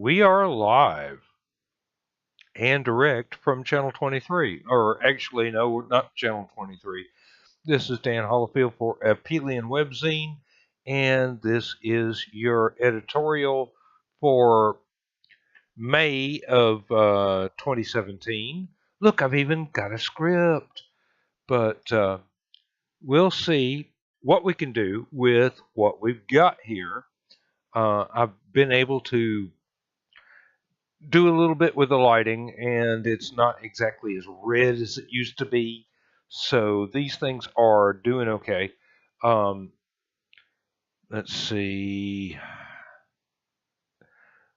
We are live and direct from Channel 23. Or actually, no, we're not Channel 23. This is Dan Hollifield for Aphelion Webzine, and this is your editorial for May of 2017. Look, I've even got a script, but we'll see what we can do with what we've got here. I've been able to do a little bit with the lighting, and it's not exactly as red as it used to be. So these things are doing okay. Let's see.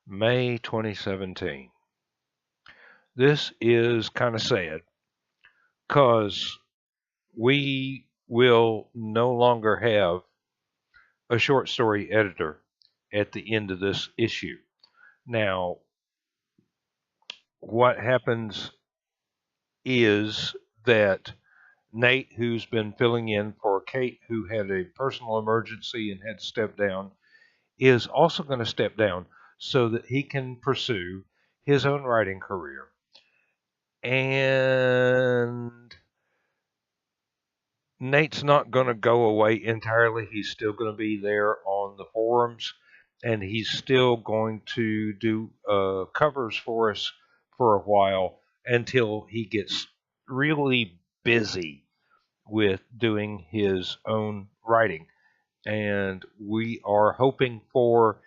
May 2017. This is kind of sad because we will no longer have a short story editor at the end of this issue. Now, what happens is that Nate, who's been filling in for Kate, who had a personal emergency and had to step down, is also going to step down so that he can pursue his own writing career. And Nate's not going to go away entirely. He's still going to be there on the forums, and he's still going to do covers for us for a while until he gets really busy with doing his own writing. And we are hoping for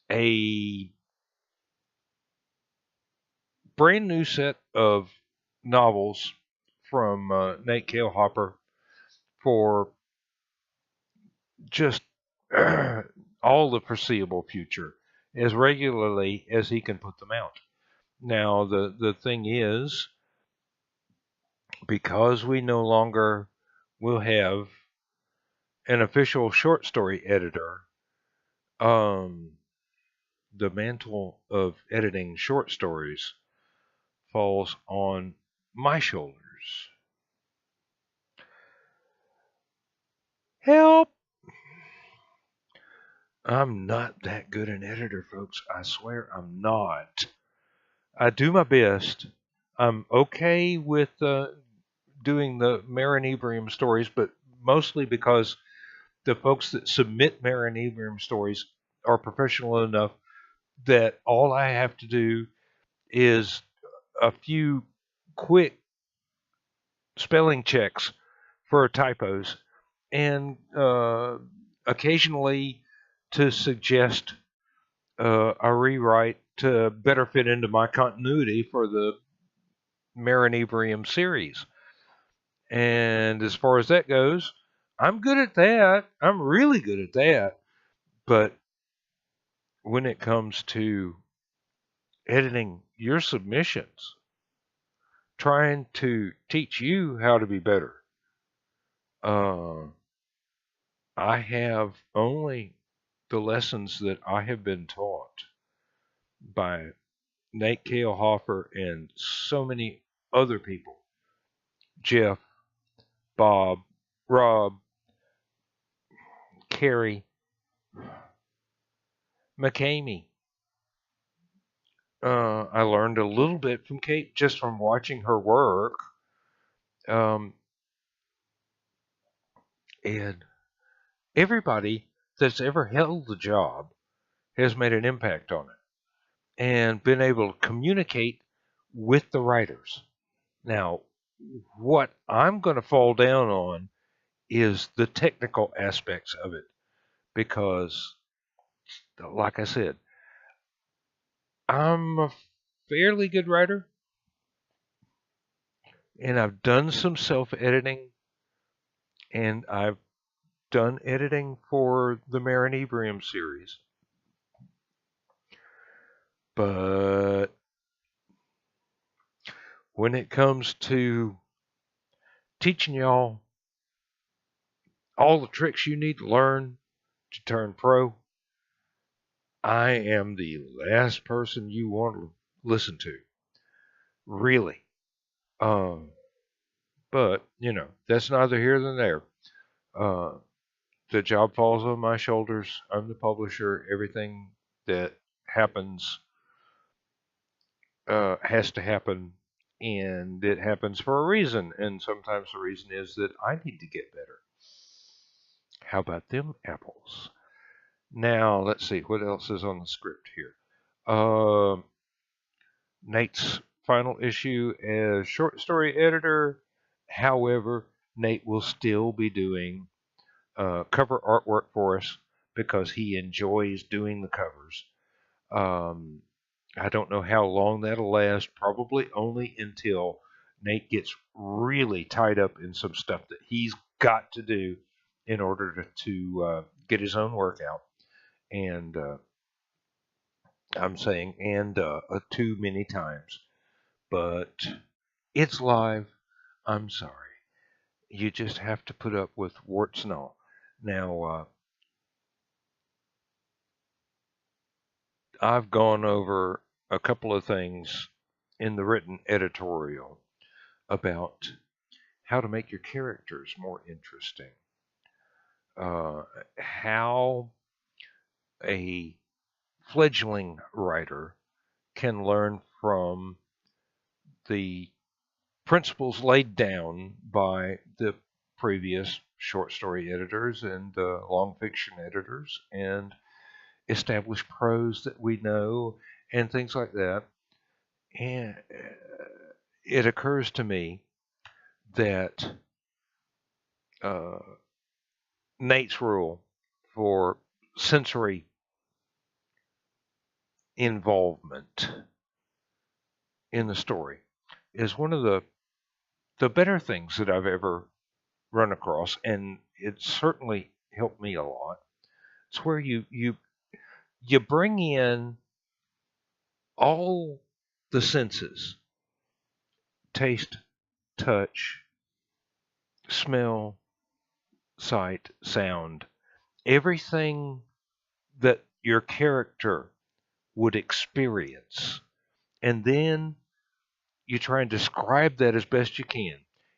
a brand new set of novels from Nate Kalehopper for just all the foreseeable future, as regularly as he can put them out. Now, the thing is, because we no longer will have an official short story editor, the mantle of editing short stories falls on my shoulders. Help! I'm not that good an editor, folks. I swear I'm not. I do my best. I'm okay with doing the Marin Ebrium stories, but mostly because the folks that submit Marin Ebrium stories are professional enough that all I have to do is a few quick spelling checks for typos and occasionally to suggest a rewrite to better fit into my continuity for the Marin Ebrium series. And as far as that goes, I'm good at that. I'm really good at that. But when it comes to editing your submissions, trying to teach you how to be better, I have only the lessons that I have been taught by Nate Kalehopper and so many other people. Jeff, Bob, Rob, Carrie, McCamey. I learned a little bit from Kate just from watching her work. And everybody that's ever held the job has made an impact on it and been able to communicate with the writers. Now, what I'm going to fall down on is the technical aspects of it because, like I said, I'm a fairly good writer and I've done some self-editing and I've done editing for the Marin Ebrium series. But when it comes to teaching y'all all the tricks you need to learn to turn pro, I am the last person you want to listen to. Really. But, that's neither here nor there. The job falls on my shoulders. I'm the publisher. Everything that happens has to happen, and it happens for a reason. And sometimes the reason is that I need to get better. How about them apples? Now, let's see, what else is on the script here? Nate's final issue as short story editor. However, Nate will still be doing cover artwork for us because he enjoys doing the covers. I don't know how long that'll last, probably only until Nate gets really tied up in some stuff that he's got to do in order to get his own work out. And I'm saying too many times, but it's live. I'm sorry. You just have to put up with warts and all. Now, I've gone over a couple of things in the written editorial about how to make your characters more interesting, how a fledgling writer can learn from the principles laid down by the previous short story editors and long fiction editors and established prose that we know and things like that. And it occurs to me that Nate's rule for sensory involvement in the story is one of the better things that I've ever run across, and it certainly helped me a lot. It's where you bring in all the senses: taste, touch, smell, sight, sound, everything that your character would experience. And then you try and describe that as best you can,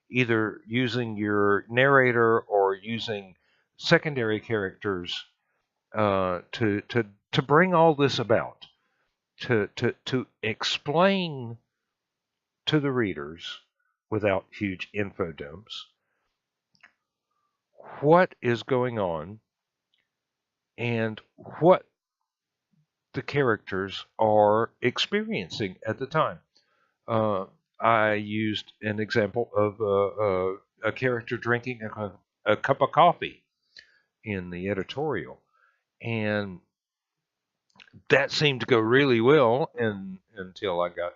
either using your narrator or using secondary characters to bring all this about, to explain to the readers without huge info dumps what is going on and what the characters are experiencing at the time. I used an example of a character drinking a cup of coffee in the editorial, and that seemed to go really well until I got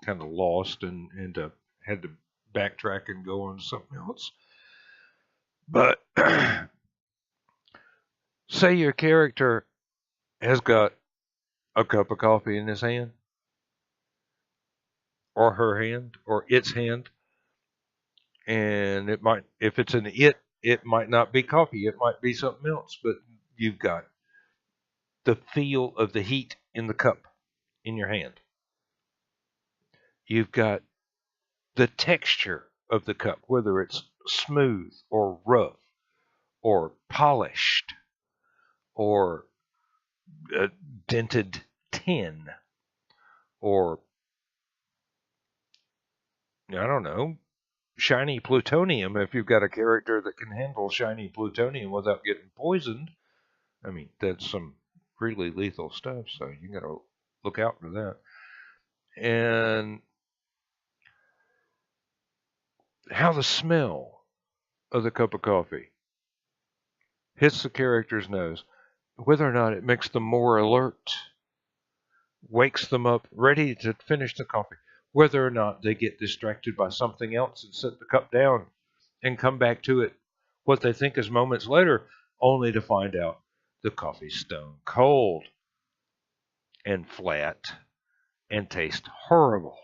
kind of lost and had to backtrack and go on to something else. But say your character has got a cup of coffee in his hand, or her hand, or its hand, and it might, if it's an it might not be coffee, it might be something else, but you've got the feel of the heat in the cup in your hand. You've got the texture of the cup, whether it's smooth or rough or polished or dented tin or, I don't know, shiny plutonium if you've got a character that can handle shiny plutonium without getting poisoned. I mean, that's some really lethal stuff, so you got to look out for that. And how the smell of the cup of coffee hits the character's nose, whether or not it makes them more alert, wakes them up, ready to finish the coffee, whether or not they get distracted by something else and set the cup down and come back to it, what they think is moments later, only to find out the coffee's stone cold and flat and taste horrible.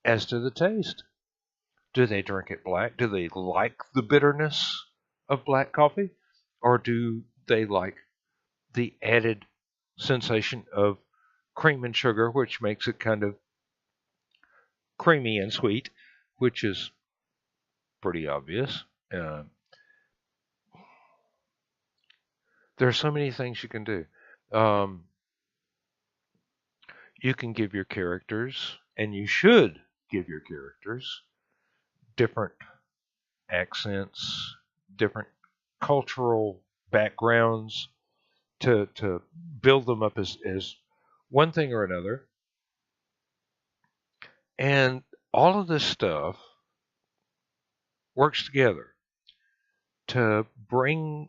As to the taste, do they drink it black? Do they like the bitterness of black coffee? Or do they like the added sensation of cream and sugar, which makes it kind of creamy and sweet, which is pretty obvious. There are so many things you can do. you can give your characters, and you should give your characters, different accents, different cultural backgrounds to build them up as one thing or another. And all of this stuff works together to bring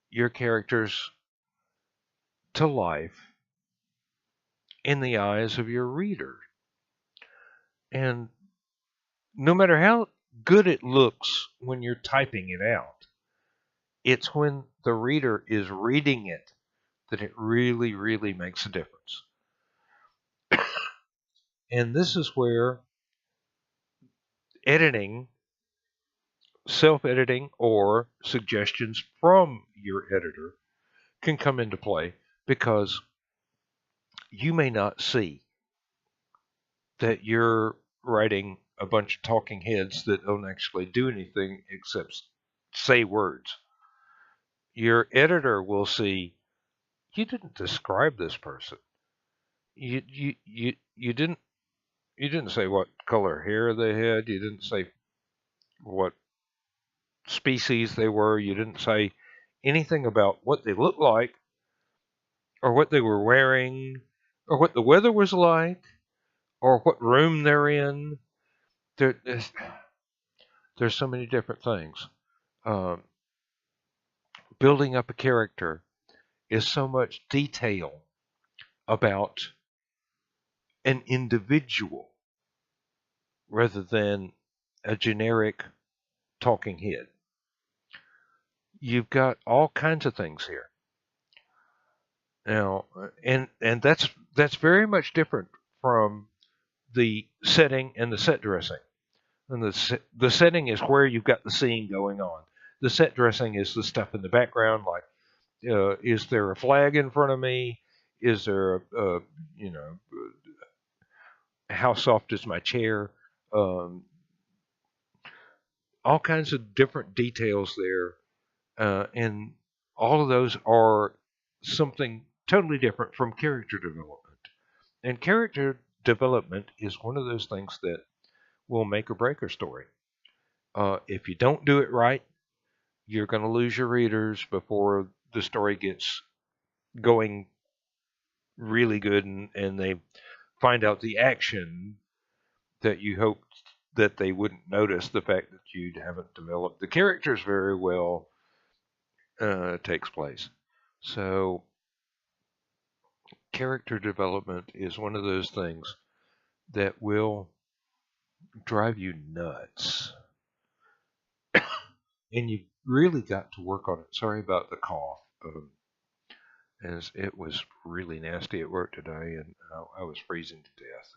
your characters to life in the eyes of your reader. And no matter how good it looks when you're typing it out, it's when the reader is reading it that it really, really makes a difference. And this is where editing, self-editing, or suggestions from your editor can come into play, because you may not see that you're writing a bunch of talking heads that don't actually do anything except say words. Your editor will see, you didn't describe this person. You didn't say what color hair they had. You didn't say what species they were. You didn't say anything about what they looked like, or what they were wearing, or what the weather was like, or what room they're in. There's so many different things. Um, Building up a character is so much detail about an individual rather than a generic talking head. You've got all kinds of things here now, and that's very much different from the setting and the set dressing. And the setting is where you've got the scene going on. The set dressing is the stuff in the background, like is there a flag in front of me? Is there how soft is my chair? Um, all kinds of different details there, and all of those are something totally different from character development. And character development is one of those things that will make or break a story. If you don't do it right, you're going to lose your readers before the story gets going really good, and they find out the action that you hoped that they wouldn't notice, the fact that you haven't developed the characters very well takes place. So character development is one of those things that will drive you nuts. And you've really got to work on it. Sorry about the cough. As it was really nasty at work today, and I was freezing to death.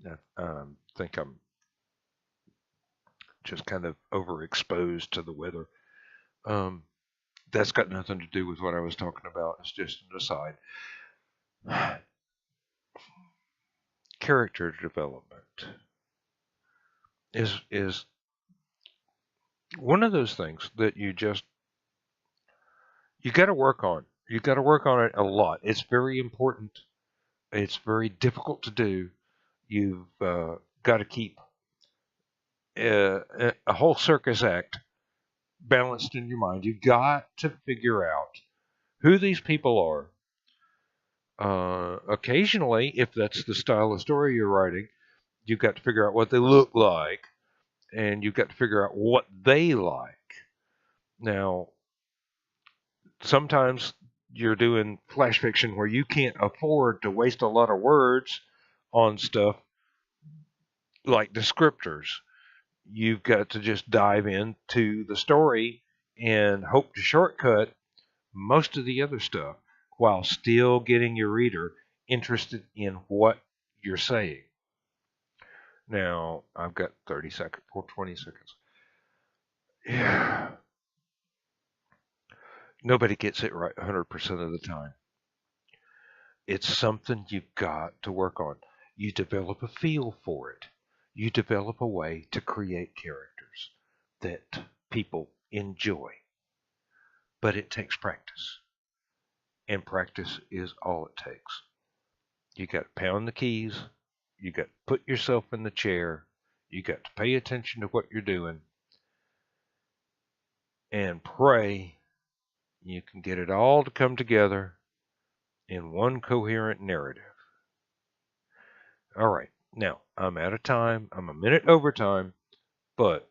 And I think I'm just kind of overexposed to the weather. That's got nothing to do with what I was talking about. It's just an aside. Character development is one of those things that you got to work on. You got to work on it a lot. It's very important. It's very difficult to do. You've got to keep a whole circus act balanced in your mind. You've got to figure out who these people are. Occasionally, if that's the style of story you're writing, you've got to figure out what they look like, and you've got to figure out what they like. Now, sometimes you're doing flash fiction where you can't afford to waste a lot of words on stuff like descriptors. You've got to just dive into the story and hope to shortcut most of the other stuff while still getting your reader interested in what you're saying. Now, I've got 30 seconds or 20 seconds. Yeah. Nobody gets it right 100% of the time. It's something you've got to work on. You develop a feel for it. You develop a way to create characters that people enjoy. But it takes practice. And practice is all it takes. You got to pound the keys. You got to put yourself in the chair. You got to pay attention to what you're doing and pray you can get it all to come together in one coherent narrative. All right, now I'm out of time. I'm a minute over time, but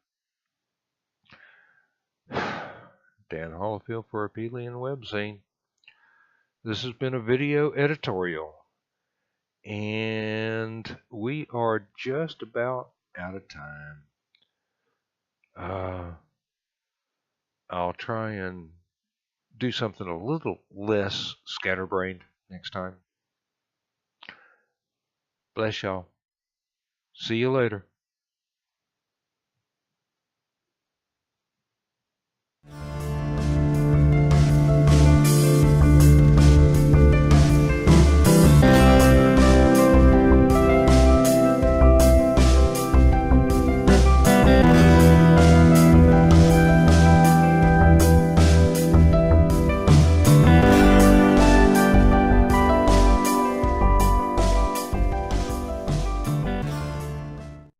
Dan Hollifield for Aphelion Webzine. This has been a video editorial, and we are just about out of time. I'll try and do something a little less scatterbrained next time. Bless y'all. See you later.